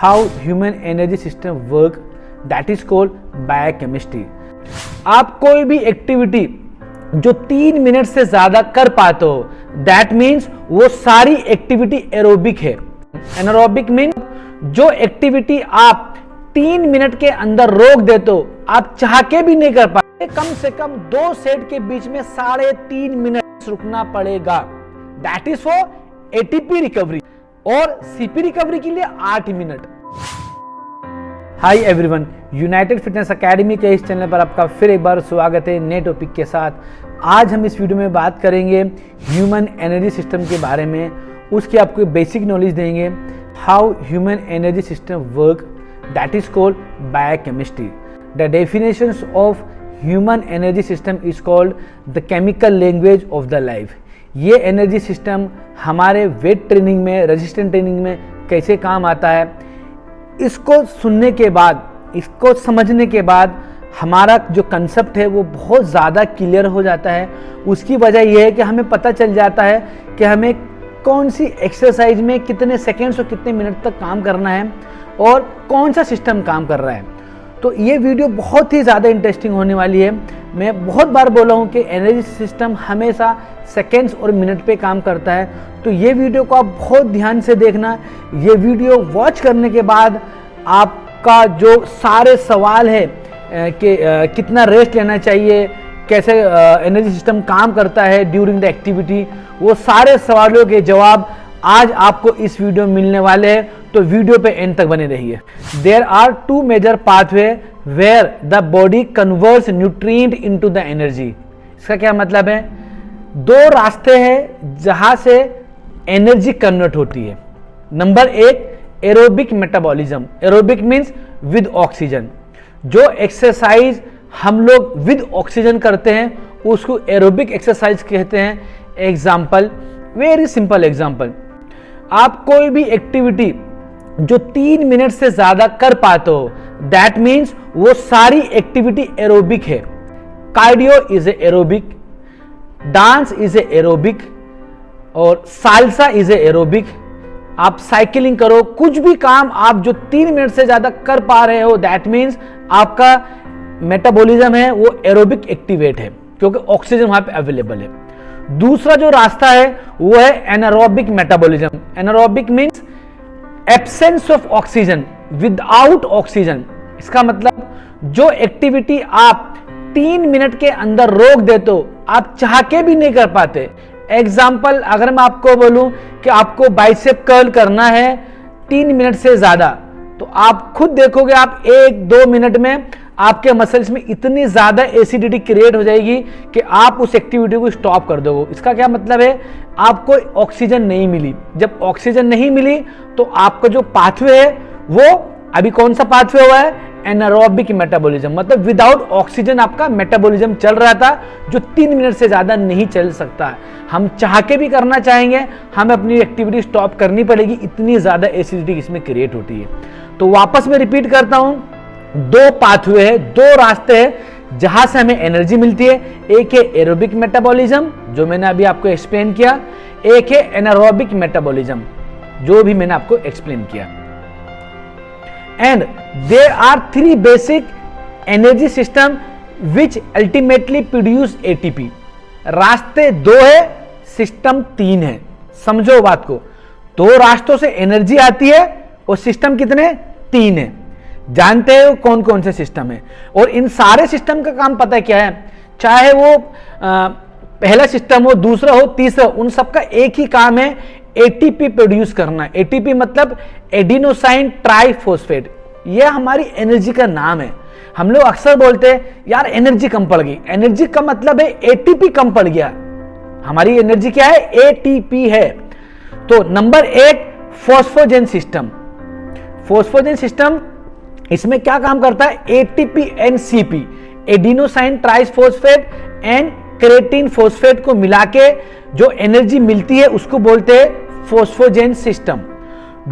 How human energy system work, that is called biochemistry. आप कोई भी एक्टिविटी जो 3 मिनट से ज्यादा कर पाते हो, दैट मीन्स वो सारी एक्टिविटी एरोबिक है। एनारोबिक मीन जो एक्टिविटी आप 3 मिनट के अंदर रोक देते हो, आप चाह के भी नहीं कर पाते, कम से कम 2 सेट के बीच में 3.5 मिनट रुकना पड़ेगा। That is for ATP recovery और सीपी रिकवरी के लिए 8 minute. Hi everyone, United fitness academy के इस चैनल पर आपका फिर एक बार स्वागत है नए टॉपिक के साथ। आज हम इस वीडियो में बात करेंगे ह्यूमन एनर्जी सिस्टम के बारे में, उसकी आपको बेसिक नॉलेज देंगे। How human energy system work, that is called biochemistry. The definitions of human energy system is called the chemical language of the life. ये एनर्जी सिस्टम हमारे वेट ट्रेनिंग में, resistant training में कैसे काम आता है, इसको सुनने के बाद, इसको समझने के बाद हमारा जो कंसेप्ट है वो बहुत ज़्यादा क्लियर हो जाता है। उसकी वजह यह है कि हमें पता चल जाता है कि हमें कौन सी एक्सरसाइज में कितने सेकेंड्स और कितने मिनट तक काम करना है और कौन सा सिस्टम काम कर रहा है। तो ये वीडियो बहुत ही ज़्यादा इंटरेस्टिंग होने वाली है। मैं बहुत बार बोला हूँ कि एनर्जी सिस्टम हमेशा सेकेंड्स और मिनट पे काम करता है, तो ये वीडियो को आप बहुत ध्यान से देखना। ये वीडियो वॉच करने के बाद आपका जो सारे सवाल है कि कितना रेस्ट लेना चाहिए, कैसे एनर्जी सिस्टम काम करता है ड्यूरिंग द एक्टिविटी, वो सारे सवालों के जवाब आज आपको इस वीडियो में मिलने वाले हैं। तो वीडियो पे एंड तक बने रहिए। There are 2 major pathway where the body converts nutrient into the energy. इसका क्या मतलब है? 2 रास्ते हैं जहां से एनर्जी कन्वर्ट होती है। Number 1, aerobic metabolism. Aerobic means with oxygen. जो एक्सरसाइज हम लोग विद ऑक्सीजन करते हैं उसको एरोबिक एक्सरसाइज कहते हैं। एग्जाम्पल, वेरी सिंपल एग्जाम्पल, आप कोई भी एक्टिविटी जो 3 मिनट से ज्यादा कर पाते हो, दैट मीन्स वो सारी एक्टिविटी एरोबिक है। Cardio is a aerobic, dance is a aerobic और साल्सा इज ए एरोबिक। आप साइकिलिंग करो, कुछ भी काम आप जो 3 मिनट से ज्यादा कर पा रहे हो, दैट मीन्स आपका मेटाबॉलिज्म है वो एरोबिक एक्टिवेट है, क्योंकि ऑक्सीजन वहां पे अवेलेबल है। दूसरा जो रास्ता है वो है anaerobic metabolism. Anaerobic means absence of oxygen, without oxygen. इसका मतलब जो एक्टिविटी आप 3 मिनट के अंदर रोक देते हो, आप चाह के भी नहीं कर पाते। एग्जाम्पल, अगर मैं आपको बोलूं कि आपको बाइसेप कर्ल करना है 3 मिनट से ज्यादा, तो आप खुद देखोगे आप 1-2 मिनट में आपके मसल्स में इतनी ज्यादा एसिडिटी क्रिएट हो जाएगी कि आप उस एक्टिविटी को स्टॉप कर दोगे। इसका क्या मतलब है? आपको ऑक्सीजन नहीं मिली। जब ऑक्सीजन नहीं मिली तो आपका जो पाथवे है वो अभी कौन सा पाथवे हुआ है? Anaerobic metabolism. मतलब विदाउट ऑक्सीजन आपका मेटाबॉलिज्म चल रहा था जो 3 मिनट से ज्यादा नहीं चल सकता। हम चाह के भी करना चाहेंगे, हमें अपनी एक्टिविटी स्टॉप करनी पड़ेगी, इतनी ज्यादा एसिडिटी इसमें क्रिएट होती है। तो वापस मैं रिपीट करता हूं, 2 पाथवे है, 2 रास्ते हैं जहां से हमें एनर्जी मिलती है। एक है एरोबिक मेटाबॉलिज्म, जो मैंने अभी आपको एक्सप्लेन किया। एक है एनारोबिक मेटाबॉलिज्म, जो भी मैंने आपको एक्सप्लेन किया। And there are 3 basic energy system which ultimately produce ATP. रास्ते 2 है, सिस्टम 3 है। समझो बात को, 2 रास्तों से एनर्जी आती है और सिस्टम कितने? 3 है। जानते हो कौन कौन से सिस्टम है? और इन सारे सिस्टम का काम पता है क्या है? चाहे वो पहला सिस्टम हो, दूसरा हो, तीसरा, उन सबका एक ही काम है, एटीपी प्रोड्यूस करना। एटीपी मतलब एडिनोसाइन ट्राइफॉस्फेट। यह हमारी एनर्जी का नाम है। हम लोग अक्सर बोलते हैं यार एनर्जी कम पड़ गई। एनर्जी का मतलब है एटीपी कम पड़ गया। हमारी एनर्जी क्या है? एटीपी है। तो नंबर 1, फॉस्फोजेन सिस्टम। फॉस्फोजेन सिस्टम इसमें क्या काम करता है? ATP and CP, adenosine triphosphate and creatine phosphate को मिला के जो एनर्जी मिलती है उसको बोलते हैं फॉस्फोजेन सिस्टम।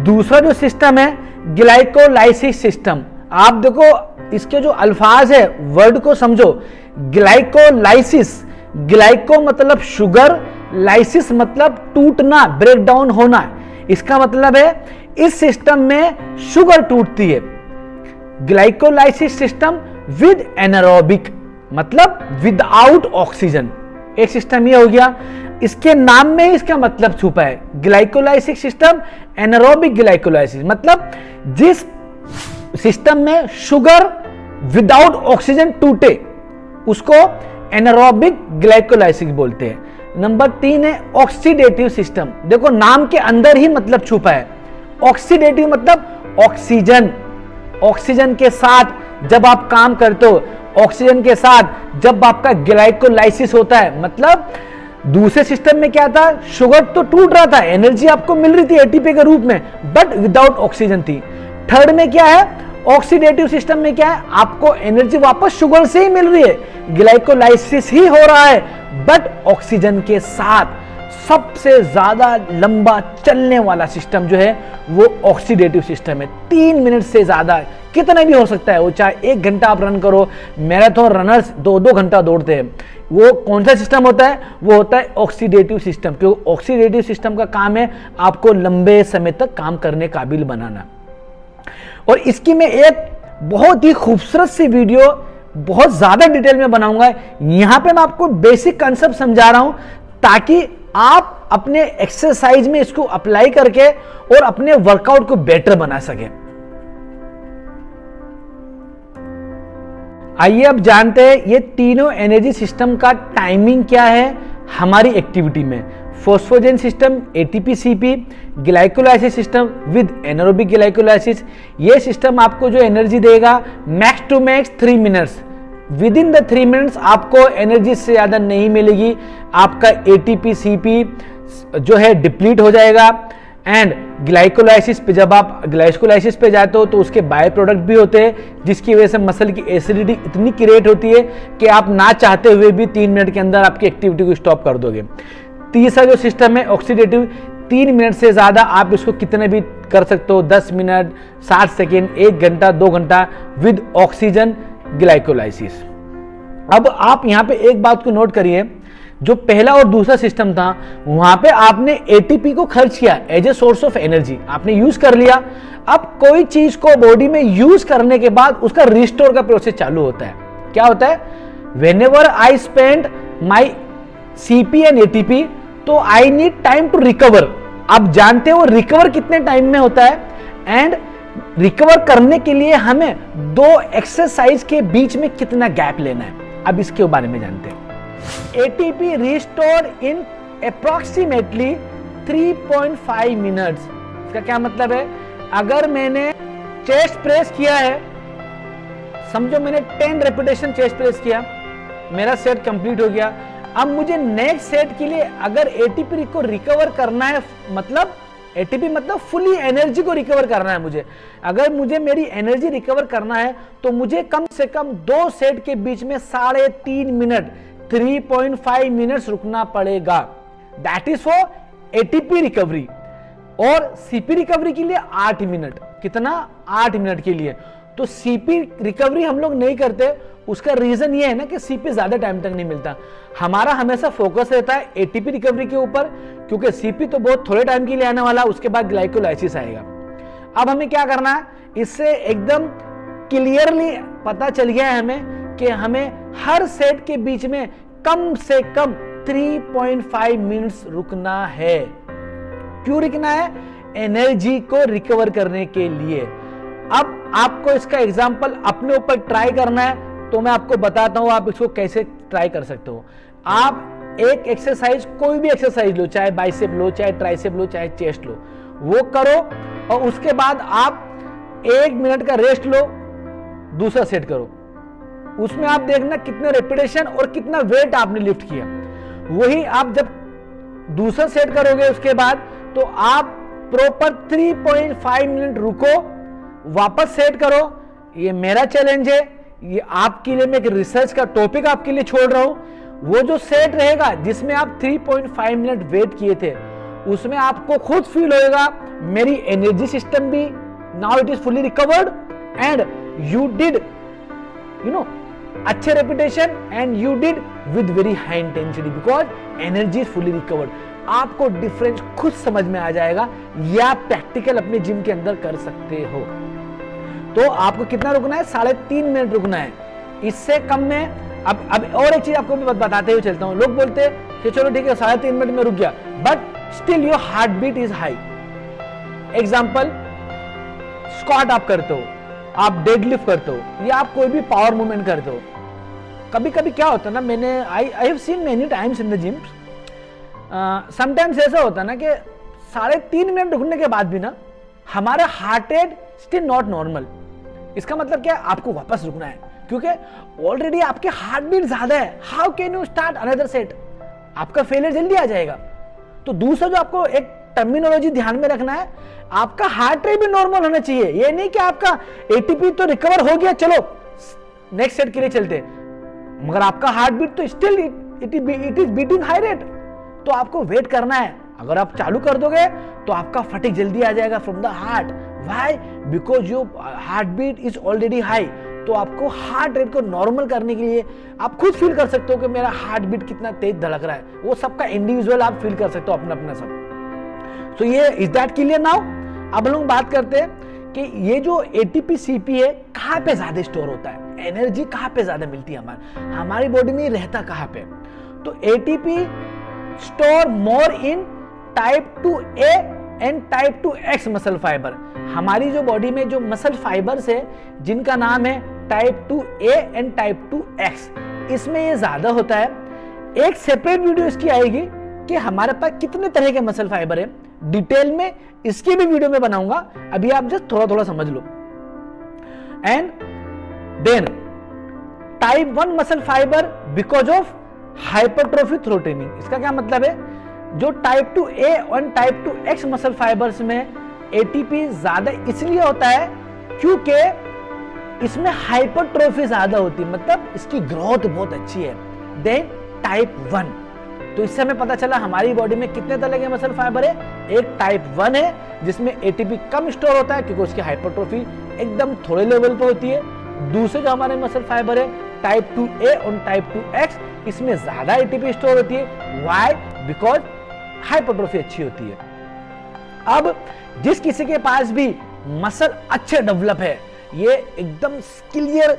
दूसरा जो सिस्टम है ग्लाइकोलाइसिस सिस्टम। आप देखो इसके जो अल्फाज है, वर्ड को समझो। ग्लाइकोलाइसिस, ग्लाइको मतलब शुगर, लाइसिस मतलब टूटना, ब्रेक डाउन होना। इसका मतलब है इस सिस्टम में शुगर टूटती है। ग्लाइकोलाइसिस सिस्टम विद एनारोबिक मतलब विदाउट ऑक्सीजन, एक सिस्टम ये हो गया। इसके नाम में इसका मतलब छुपा है, ग्लाइकोलाइसिस सिस्टम, एनारोबिक ग्लाइकोलाइसिस मतलब जिस सिस्टम में शुगर विदाउट ऑक्सीजन टूटे उसको एनारोबिक ग्लाइकोलाइसिस बोलते हैं। नंबर 3 है ऑक्सीडेटिव सिस्टम। देखो नाम के अंदर ही मतलब छुपा है, ऑक्सीडेटिव मतलब ऑक्सीजन, ऑक्सीजन के साथ जब आप काम करते हो, ऑक्सीजन के साथ जब आपका ग्लाइकोलाइसिस होता है, मतलब दूसरे सिस्टम में क्या था, शुगर तो टूट रहा था, एनर्जी आपको मिल रही थी एटीपी के रूप में, बट विदाउट ऑक्सीजन थी। थर्ड में क्या है, ऑक्सीडेटिव सिस्टम में क्या है, आपको एनर्जी वापस शुगर से ही मिल रही है, ग्लाइकोलाइसिस ही हो रहा है, बट ऑक्सीजन के साथ। सबसे ज्यादा लंबा चलने वाला सिस्टम जो है वो ऑक्सीडेटिव सिस्टम है। 3 मिनट से ज्यादा कितना भी हो सकता है, वो चाहे 1 घंटा आप रन करो, मैराथन रनर्स 2-2 घंटा दौड़ते हैं। वो कौन सा सिस्टम होता है, वो होता है ऑक्सीडेटिव सिस्टम, क्योंकि ऑक्सीडेटिव सिस्टम का काम है आपको लंबे समय तक काम करने काबिल बनाना। और इसकी मैं एक बहुत ही खूबसूरत सी वीडियो बहुत ज्यादा डिटेल में बनाऊंगा। यहां पे मैं आपको बेसिक कंसेप्ट समझा रहा हूं ताकि आप अपने एक्सरसाइज में इसको अप्लाई करके और अपने वर्कआउट को बेटर बना सके। आइए अब जानते हैं ये तीनों एनर्जी सिस्टम का टाइमिंग क्या है हमारी एक्टिविटी में। Phosphagen system, ATP CP, glycolysis system with anaerobic glycolysis. ये सिस्टम आपको जो एनर्जी देगा max to max 3 minutes. Within the 3 minutes आपको एनर्जी से ज्यादा नहीं मिलेगी, आपका एटीपी सीपी जो है डिप्लीट हो जाएगा। एंड ग्लाइकोलाइसिस पे जब आप ग्लाइकोलाइसिस पे जाते हो तो उसके बाय प्रोडक्ट भी होते हैं जिसकी वजह से मसल की एसिडिटी इतनी क्रिएट होती है कि आप ना चाहते हुए भी 3 मिनट के अंदर आपकी एक्टिविटी को स्टॉप कर दोगे। तीसरा जो सिस्टम है ऑक्सीडेटिव, 3 मिनट से ज्यादा आप इसको कितने भी कर सकते हो, 10 मिनट, 60 सेकेंड, 1 घंटा, 2 घंटा विद ऑक्सीजन ग्लाइकोलाइसिस। अब आप यहां पे एक बात को नोट करिए, जो पहला और दूसरा सिस्टम था वहां पे आपने एटीपी को खर्च किया as a source of energy, आपने यूज कर लिया। अब कोई चीज को बॉडी में यूज करने के बाद उसका रिस्टोर का प्रोसेस चालू होता है। क्या होता है, whenever I spend my CP and ATP तो I need time to recover. आप जानते हो रिकवर कितने टाइम में होता है, एंड रिकवर करने के लिए हमें 2 एक्सरसाइज के बीच में कितना गैप लेना है, अब इसके बारे में जानते हैं। एटीपी रिस्टोर्ड इन अप्रॉक्सीमेटली 3.5 मिनट्स। इसका क्या मतलब है, अगर मैंने चेस्ट प्रेस किया है, समझो मैंने 10 रेपिटेशन चेस्ट प्रेस किया, मेरा सेट कंप्लीट हो गया। अब मुझे नेक्स्ट सेट के लिए अगर एटीपी को रिकवर करना है, मतलब एटीपी मतलब फुली एनर्जी को रिकवर करना है मुझे, अगर मुझे मेरी एनर्जी रिकवर करना है तो मुझे कम से कम 2 सेट के बीच में 3.5 मिनट 3.5 मिनट्स रुकना पड़ेगा। That is for ATP recovery. और सीपी रिकवरी के लिए 8 मिनट, कितना, 8 मिनट के लिए। तो सीपी रिकवरी हम लोग नहीं करते, उसका रीजन ये है ना कि सीपी ज्यादा टाइम तक नहीं मिलता। हमारा हमेशा फोकस रहता है एटीपी रिकवरी के ऊपर, क्योंकि सीपी तो बहुत थोड़े टाइम के लिए आने वाला, उसके बाद ग्लाइकोलाइसिस आएगा। अब हमें क्या करना है, इससे एकदम क्लियरली पता चल गया है हमें कि हमें हर सेट के बीच में कम से कम 3.5 मिनट्स रुकना है। क्यों रुकना है, एनर्जी को रिकवर करने के लिए। अब आपको इसका एग्जांपल अपने ऊपर ट्राई करना है तो मैं आपको बताता हूं आप इसको कैसे ट्राई कर सकते हो। आप एक एक्सरसाइज, कोई भी एक्सरसाइज लो, चाहे बाइसेप लो, चाहे ट्राइसेप लो, चाहे चेस्ट लो, वो करो और उसके बाद आप 1 मिनट का रेस्ट लो, दूसरा सेट करो। उसमें आप देखना कितने रेपिटेशन और कितना वेट आपने लिफ्ट किया। वही आप जब दूसरा सेट करोगे उसके बाद तो आप प्रॉपर 3.5 मिनट रुको, वापस सेट करो। ये मेरा चैलेंज है, ये आपके लिए मैं एक रिसर्च का टॉपिक आपके लिए छोड़ रहा हूं। वो जो सेट रहेगा जिसमें आप 3.5 मिनट वेट किए थे, उसमें आपको खुद फील होएगा मेरी एनर्जी सिस्टम भी now it is fully recovered and you did अच्छे repetition and you did with very high intensity because energy is fully recovered. आपको डिफरेंस खुद समझ में आ जाएगा, या प्रैक्टिकल अपने जिम के अंदर कर सकते हो। तो आपको कितना रुकना है? 3.5 मिनट रुकना है, इससे कम में। अब और एक चीज आपको भी बताते हुए चलता हूं। लोग बोलते हैं कि चलो ठीक है 3.5 मिनट में रुक गया, but still your heart beat is high. Example, squat आप करते हो, आप डेडलिफ्ट करते हो, या आप कोई भी पावर मूवमेंट करते हो। कभी कभी क्या होता है ना, मैंने I have seen many times in the gym, sometimes ऐसा होता है ना कि 3.5 मिनट रुकने के बाद भी ना हमारा heart rate still not normal. इसका मतलब क्या है? आपको वापस रुकना है, क्योंकि ऑलरेडी आपके हार्ट बीट ज्यादा है। How can you start another set? आपका फेलियर जल्दी आ जाएगा। तो दूसरा जो आपको एक टर्मिनोलॉजी ध्यान में रखना है, आपका हार्ट रेट भी नॉर्मल होना चाहिए। ये नहीं कि आपका एटीपी तो रिकवर हो गया, चलो नेक्स्ट सेट के लिए चलते, मगर आपका हार्ट बीट तो still it is beating high rate. तो आपको वेट करना है। अगर आप चालू कर दोगे तो आपका फटीग जल्दी आ जाएगा from the heart. Why? Because your heart beat is already high. तो आपको हार्ट रेट को नॉर्मल करने के लिए आप खुद फील कर सकते हो कि मेरा हार्ट बीट कितना तेज धड़क रहा है। वो सबका इंडिविजुअल आप फील कर सकते हो, अपना अपना सब। तो ये इज दैट क्लियर नाउ? अब हम लोग बात करते हैं कि ये जो एटीपी सीपी है कहां पे ज्यादा स्टोर होता है, एनर्जी कहां पे ज्यादा मिलती है हमारी बॉडी में, रहता कहां पे? तो ATP store more in type 2A and type 2X muscle fibre. हमारी जो बॉडी में जो मसल फाइबर्स है जिनका नाम है type 2A and type 2X, इसमें ये ज्यादा होता है। एक सेपरेट वीडियो इसकी आएगी कि हमारे पास कितने तरह के मसल फाइबर है, डिटेल में इसकी भी वीडियो में बनाऊंगा। अभी आप जस्ट थोड़ा थोड़ा समझ लो। And then type 1 muscle fibre because of hypertrophy through training. इसका क्या मतलब है? जो टाइप 2A और टाइप 2X मसल फाइबर्स में एटीपी ज्यादा इसलिए होता है क्योंकि इसमें हाइपरट्रोफी ज्यादा होती है, मतलब इसकी ग्रोथ बहुत अच्छी है। देन टाइप 1, तो इससे हमें पता चला हमारी बॉडी में कितने तरह के मसल फाइबर है। एक टाइप 1 है जिसमें एटीपी कम स्टोर होता है क्योंकि उसकी हाइपरट्रोफी एकदम थोड़े लेवल पे होती है। दूसरे जो हमारे मसल फाइबर है टाइप 2A और टाइप 2X, इसमें ज्यादा एटीपी स्टोर होती है। व्हाई? बिकॉज हाइपरट्रोफी अच्छी होती है। अब जिस किसी के पास भी मसल अच्छे डेवलप है, ये एकदम क्लियर,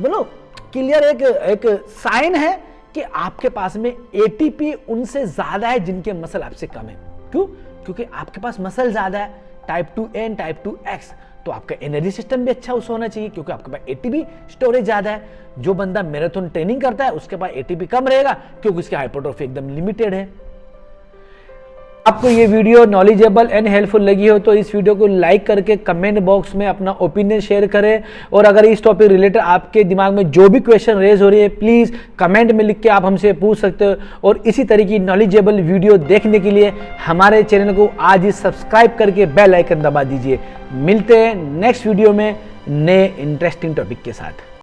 बोलो क्लियर एक साइन है कि आपके पास में एटीपी उनसे ज्यादा है जिनके मसल आपसे कम है। क्यों? क्योंकि आपके पास मसल ज्यादा है type 2A and type 2X, तो आपका एनर्जी सिस्टम भी अच्छा उस होना चाहिए क्योंकि आपके पास एटीपी स्टोरेज ज्यादा है। जो बंदा मैराथन ट्रेनिंग करता है उसके पास एटीपी कम रहेगा क्योंकि उसकी हाइपरट्रोफी एकदम लिमिटेड है। आपको ये वीडियो नॉलेजेबल एंड हेल्पफुल लगी हो तो इस वीडियो को लाइक करके कमेंट बॉक्स में अपना ओपिनियन शेयर करें। और अगर इस टॉपिक रिलेटेड आपके दिमाग में जो भी क्वेश्चन रेज हो रही है, प्लीज़ कमेंट में लिख के आप हमसे पूछ सकते हो। और इसी तरह की नॉलेजेबल वीडियो देखने के लिए हमारे चैनल को आज ही सब्सक्राइब करके बेल आइकन दबा दीजिए। मिलते हैं नेक्स्ट वीडियो में नए इंटरेस्टिंग टॉपिक के साथ।